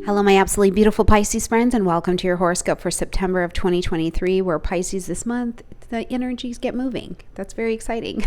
Hello, my absolutely beautiful Pisces friends, and welcome to your horoscope for September of 2023, where Pisces this month, the energies get moving. That's very exciting.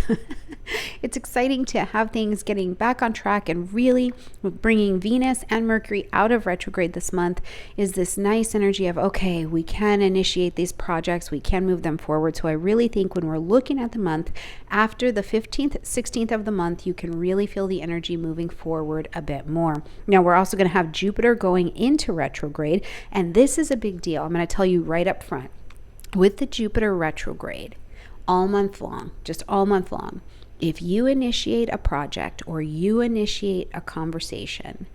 It's exciting to have things getting back on track, and really bringing Venus and Mercury out of retrograde this month is this nice energy of, okay, we can initiate these projects, we can move them forward. So I really think when we're looking at the month, after the 15th, 16th of the month, you can really feel the energy moving forward a bit more. Now, we're also going to have Jupiter going into retrograde, and this is a big deal. I'm going to tell you right up front. With the Jupiter retrograde, all month long, just all month long, if you initiate a project or you initiate a conversation,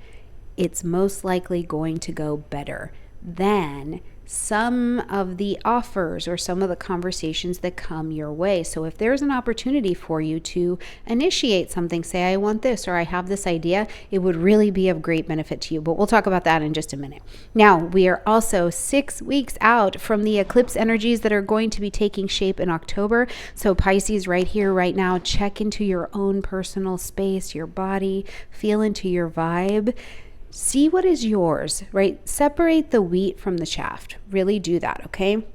it's most likely going to go better than some of the offers or some of the conversations that come your way. So if there's an opportunity for you to initiate something, say, I want this, or I have this idea, it would really be of great benefit to you. But we'll talk about that in just a minute. Now, we are also 6 weeks out from the eclipse energies that are going to be taking shape in October. So Pisces, right here, right now, check into your own personal space, your body, feel into your vibe. See what is yours, right? Separate the wheat from the chaff. Really do that, okay?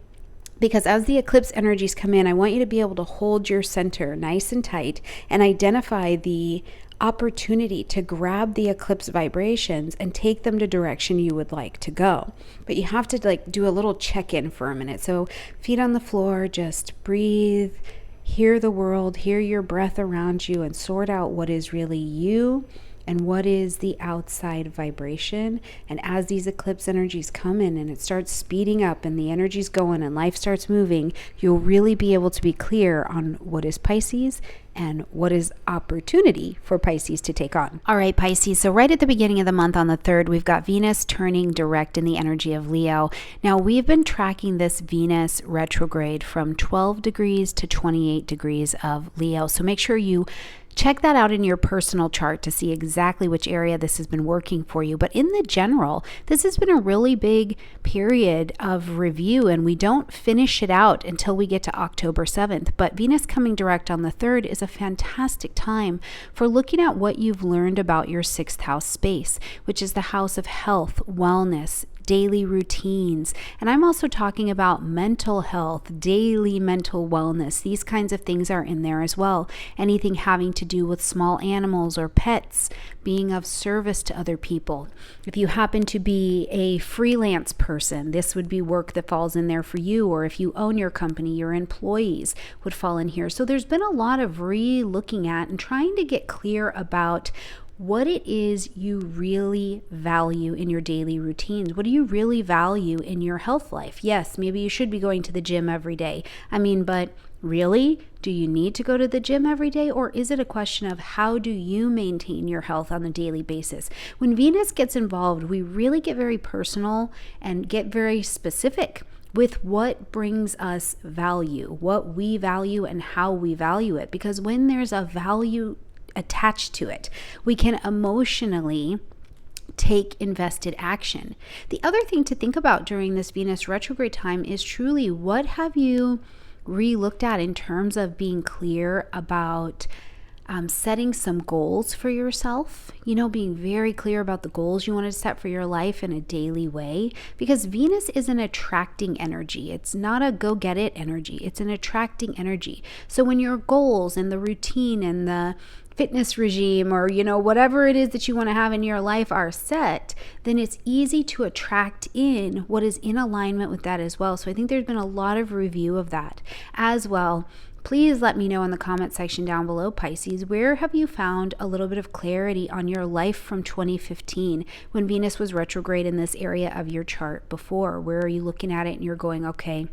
Because as the eclipse energies come in, I want you to be able to hold your center nice and tight and identify the opportunity to grab the eclipse vibrations and take them to direction you would like to go. But you have to do a little check-in for a minute. So feet on the floor, just breathe, hear the world, hear your breath around you, and sort out what is really you and what is the outside vibration. And as these eclipse energies come in and it starts speeding up and the energy's going and life starts moving, you'll really be able to be clear on what is Pisces and what is opportunity for Pisces to take on. All right, Pisces. So right at the beginning of the month on the 3rd, we've got Venus turning direct in the energy of Leo. Now, we've been tracking this Venus retrograde from 12 degrees to 28 degrees of Leo. So make sure you check that out in your personal chart to see exactly which area this has been working for you. But in the general, this has been a really big period of review, and we don't finish it out until we get to October 7th. But Venus coming direct on the 3rd is a fantastic time for looking at what you've learned about your 6th house space, which is the house of health, wellness, daily routines. And I'm also talking about mental health, daily mental wellness. These kinds of things are in there as well. Anything having to do with small animals or pets, being of service to other people. If you happen to be a freelance person, this would be work that falls in there for you. Or if you own your company, your employees would fall in here. So there's been a lot of re-looking at and trying to get clear about what it is you really value in your daily routines. What do you really value in your health life? Yes, maybe you should be going to the gym every day. But really, do you need to go to the gym every day? Or is it a question of how do you maintain your health on a daily basis? When Venus gets involved, we really get very personal and get very specific with what brings us value, what we value and how we value it. Because when there's a value attached to it, we can emotionally take invested action. The other thing to think about during this Venus retrograde time is truly, what have you re-looked at in terms of being clear about setting some goals for yourself, being very clear about the goals you want to set for your life in a daily way, because Venus is an attracting energy. It's not a go get it energy. It's an attracting energy. So when your goals and the routine and the fitness regime or, whatever it is that you want to have in your life are set, then it's easy to attract in what is in alignment with that as well. So I think there's been a lot of review of that as well. Please let me know in the comment section down below, Pisces, where have you found a little bit of clarity on your life from 2015 when Venus was retrograde in this area of your chart before? Where are you looking at it and you're going, okay,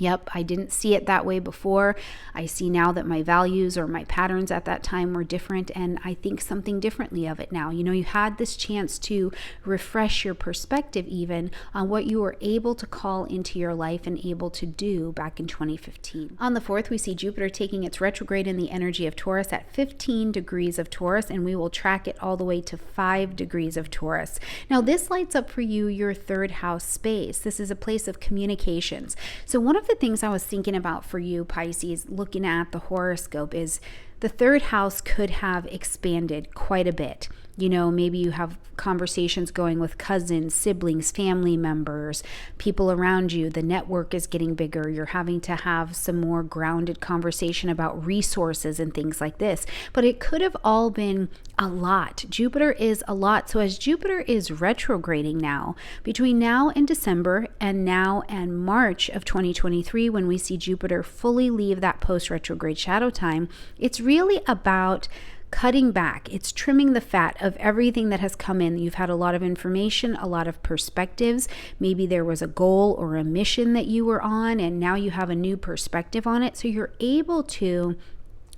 yep, I didn't see it that way before. I see now that my values or my patterns at that time were different, and I think something differently of it now. You had this chance to refresh your perspective even on what you were able to call into your life and able to do back in 2015. On the 4th, we see Jupiter taking its retrograde in the energy of Taurus at 15 degrees of Taurus, and we will track it all the way to 5 degrees of Taurus. Now, this lights up for you your 3rd house space. This is a place of communications. So one of the things I was thinking about for you, Pisces, looking at the horoscope is the 3rd house could have expanded quite a bit. Maybe you have conversations going with cousins, siblings, family members, people around you. The network is getting bigger. You're having to have some more grounded conversation about resources and things like this. But it could have all been a lot. Jupiter is a lot. So as Jupiter is retrograding now, between now and December and now and March of 2023, when we see Jupiter fully leave that post-retrograde shadow time, it's really about cutting back. It's trimming the fat of everything that has come in. You've had a lot of information, a lot of perspectives. Maybe there was a goal or a mission that you were on, and now you have a new perspective on it. So you're able to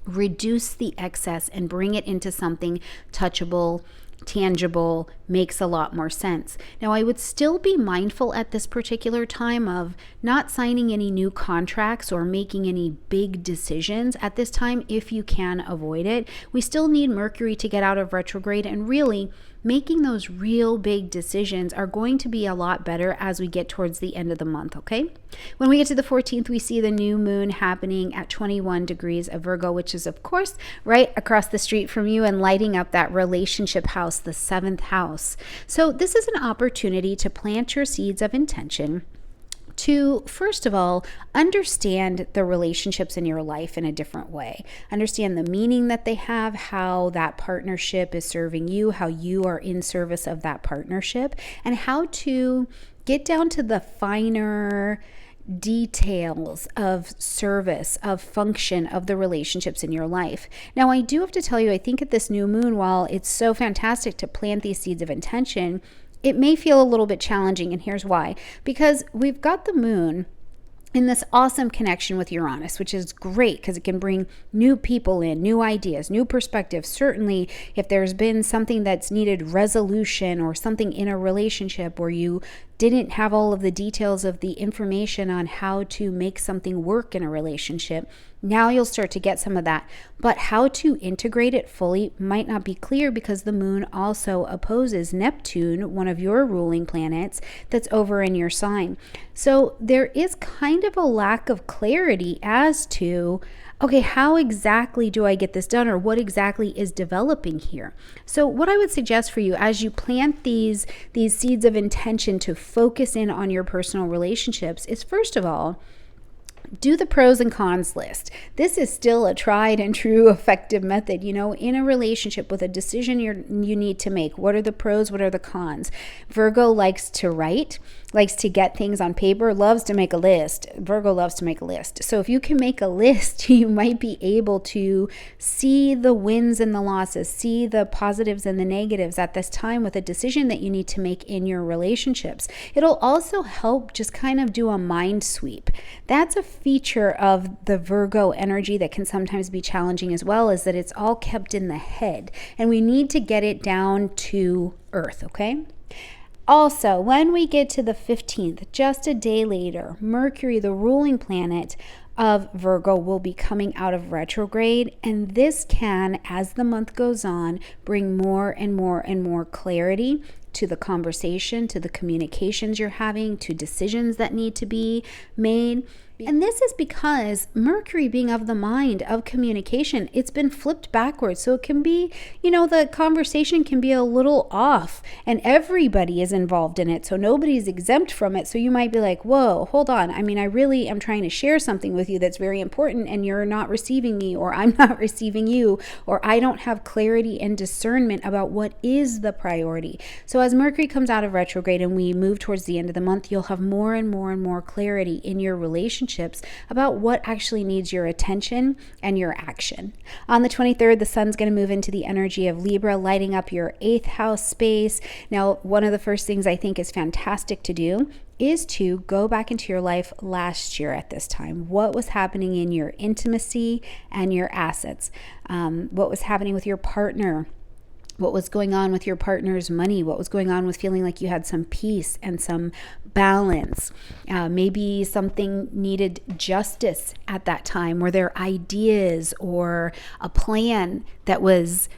reduce the excess and bring it into something touchable, tangible, makes a lot more sense. Now, I would still be mindful at this particular time of not signing any new contracts or making any big decisions at this time if you can avoid it. We still need Mercury to get out of retrograde, and really making those real big decisions are going to be a lot better as we get towards the end of the month, okay? When we get to the 14th, we see the new moon happening at 21 degrees of Virgo, which is, of course, right across the street from you and lighting up that relationship house, the 7th house. So this is an opportunity to plant your seeds of intention to, first of all, understand the relationships in your life in a different way. Understand the meaning that they have, how that partnership is serving you, how you are in service of that partnership, and how to get down to the finer details of service, of function of the relationships in your life. Now, I do have to tell you, I think at this new moon, while it's so fantastic to plant these seeds of intention, it may feel a little bit challenging, and here's why. Because we've got the moon in this awesome connection with Uranus, which is great because it can bring new people in, new ideas, new perspectives. Certainly, if there's been something that's needed resolution or something in a relationship where you didn't have all of the details of the information on how to make something work in a relationship, now you'll start to get some of that. But how to integrate it fully might not be clear because the moon also opposes Neptune, one of your ruling planets, that's over in your sign. So there is kind of a lack of clarity as to, okay, how exactly do I get this done, or what exactly is developing here? So what I would suggest for you as you plant these seeds of intention to focus in on your personal relationships is, first of all, do the pros and cons list. This is still a tried and true effective method. You know, in a relationship with a decision you need to make, what are the pros, what are the cons? Virgo likes to write, likes to get things on paper, loves to make a list. Virgo loves to make a list. So if you can make a list, you might be able to see the wins and the losses, see the positives and the negatives at this time with a decision that you need to make in your relationships. It'll also help just kind of do a mind sweep. That's a feature of the Virgo energy that can sometimes be challenging as well, is that it's all kept in the head, and we need to get it down to earth, okay? Also, when we get to the 15th, just a day later, Mercury, the ruling planet of Virgo, will be coming out of retrograde, and this can, as the month goes on, bring more and more and more clarity to the conversation, to the communications you're having, to decisions that need to be made. And this is because Mercury, being of the mind, of communication, it's been flipped backwards. So it can be, the conversation can be a little off, and everybody is involved in it. So nobody's exempt from it. So you might be like, whoa, hold on. I mean, I really am trying to share something with you that's very important, and you're not receiving me, or I'm not receiving you, or I don't have clarity and discernment about what is the priority. So as Mercury comes out of retrograde and we move towards the end of the month, you'll have more and more and more clarity in your relationships about what actually needs your attention and your action. On the 23rd, the sun's going to move into the energy of Libra, lighting up your 8th house space. Now, one of the first things I think is fantastic to do is to go back into your life last year at this time. What was happening in your intimacy and your assets? What was happening with your partner? What was going on with your partner's money? What was going on with feeling like you had some peace and some balance? Maybe something needed justice at that time. Were there ideas or a plan that was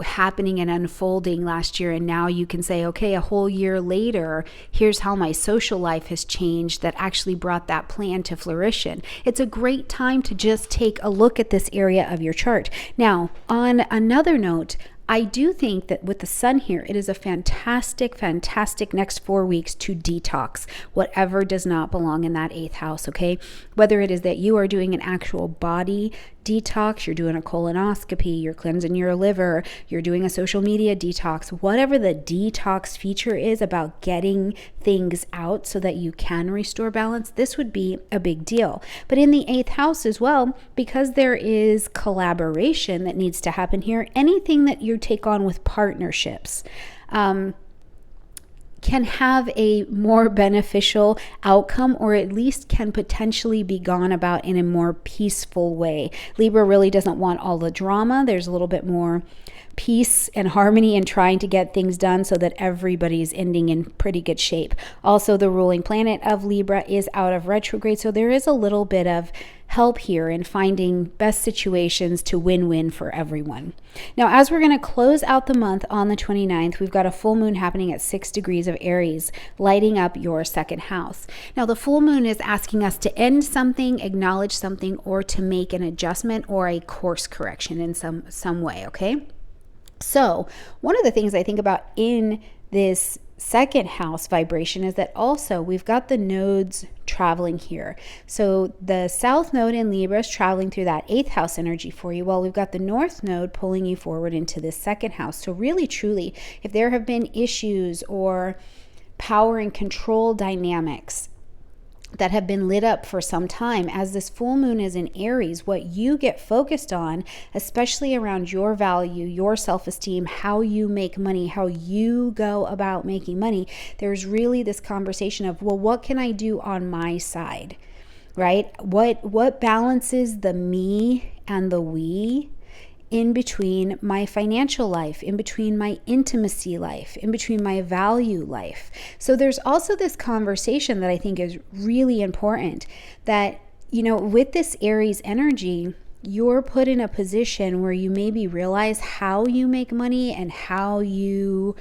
happening and unfolding last year, and now you can say, okay, a whole year later, here's how my social life has changed that actually brought that plan to fruition. It's a great time to just take a look at this area of your chart. Now, on another note, I do think that with the sun here, it is a fantastic, fantastic next 4 weeks to detox whatever does not belong in that 8th house, okay? Whether it is that you are doing an actual body detox, you're doing a colonoscopy, you're cleansing your liver, you're doing a social media detox, whatever the detox feature is about getting things out so that you can restore balance, this would be a big deal. But in the 8th house as well, because there is collaboration that needs to happen here, anything that you take on with partnerships can have a more beneficial outcome, or at least can potentially be gone about in a more peaceful way. Libra really doesn't want all the drama. There's a little bit more peace and harmony in trying to get things done so that everybody's ending in pretty good shape. Also, the ruling planet of Libra is out of retrograde, so there is a little bit of help here in finding best situations to win-win for everyone. Now, as we're going to close out the month on the 29th, we've got a full moon happening at 6 degrees of Aries, lighting up your 2nd house. Now, the full moon is asking us to end something, acknowledge something, or to make an adjustment or a course correction in some way, okay? So one of the things I think about in this 2nd house vibration is that also we've got the nodes traveling here. So the south node in Libra is traveling through that 8th house energy for you, while we've got the north node pulling you forward into this 2nd house. So really, truly, if there have been issues or power and control dynamics that have been lit up for some time, as this full moon is in Aries, what you get focused on, especially around your value, your self-esteem, how you make money, how you go about making money, there's really this conversation of, well, what can I do on my side, right? What balances the me and the we in between my financial life, in between my intimacy life, in between my value life. So there's also this conversation that I think is really important, that, you know, with this Aries energy, you're put in a position where you maybe realize how you make money and how you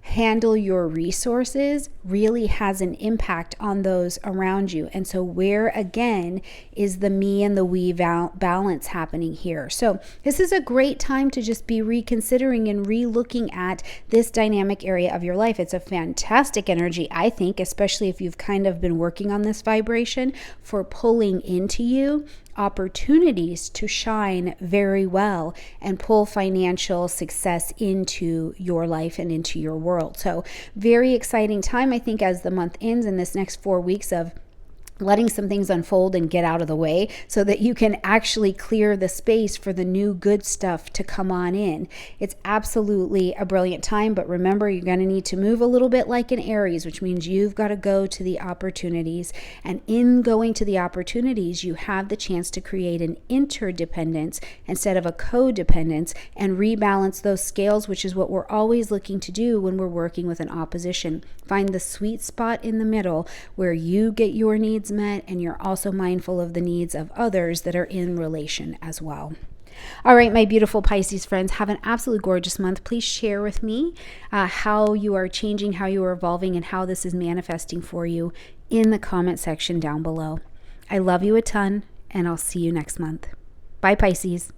handle your resources really has an impact on those around you. And so where, again, is the me and the we balance happening here? So this is a great time to just be reconsidering and re-looking at this dynamic area of your life. It's a fantastic energy, I think, especially if you've kind of been working on this vibration, for pulling into you opportunities to shine very well and pull financial success into your life and into your world. So very exciting time, I think, as the month ends in this next 4 weeks of letting some things unfold and get out of the way so that you can actually clear the space for the new good stuff to come on in. It's absolutely a brilliant time, but remember, you're going to need to move a little bit like an Aries, which means you've got to go to the opportunities. And in going to the opportunities, you have the chance to create an interdependence instead of a codependence and rebalance those scales, which is what we're always looking to do when we're working with an opposition. Find the sweet spot in the middle where you get your needs met and you're also mindful of the needs of others that are in relation as well. All right, my beautiful Pisces friends, have an absolutely gorgeous month. Please share with me how you are changing, how you are evolving, and how this is manifesting for you in the comment section down below. I love you a ton, and I'll see you next month. Bye, Pisces.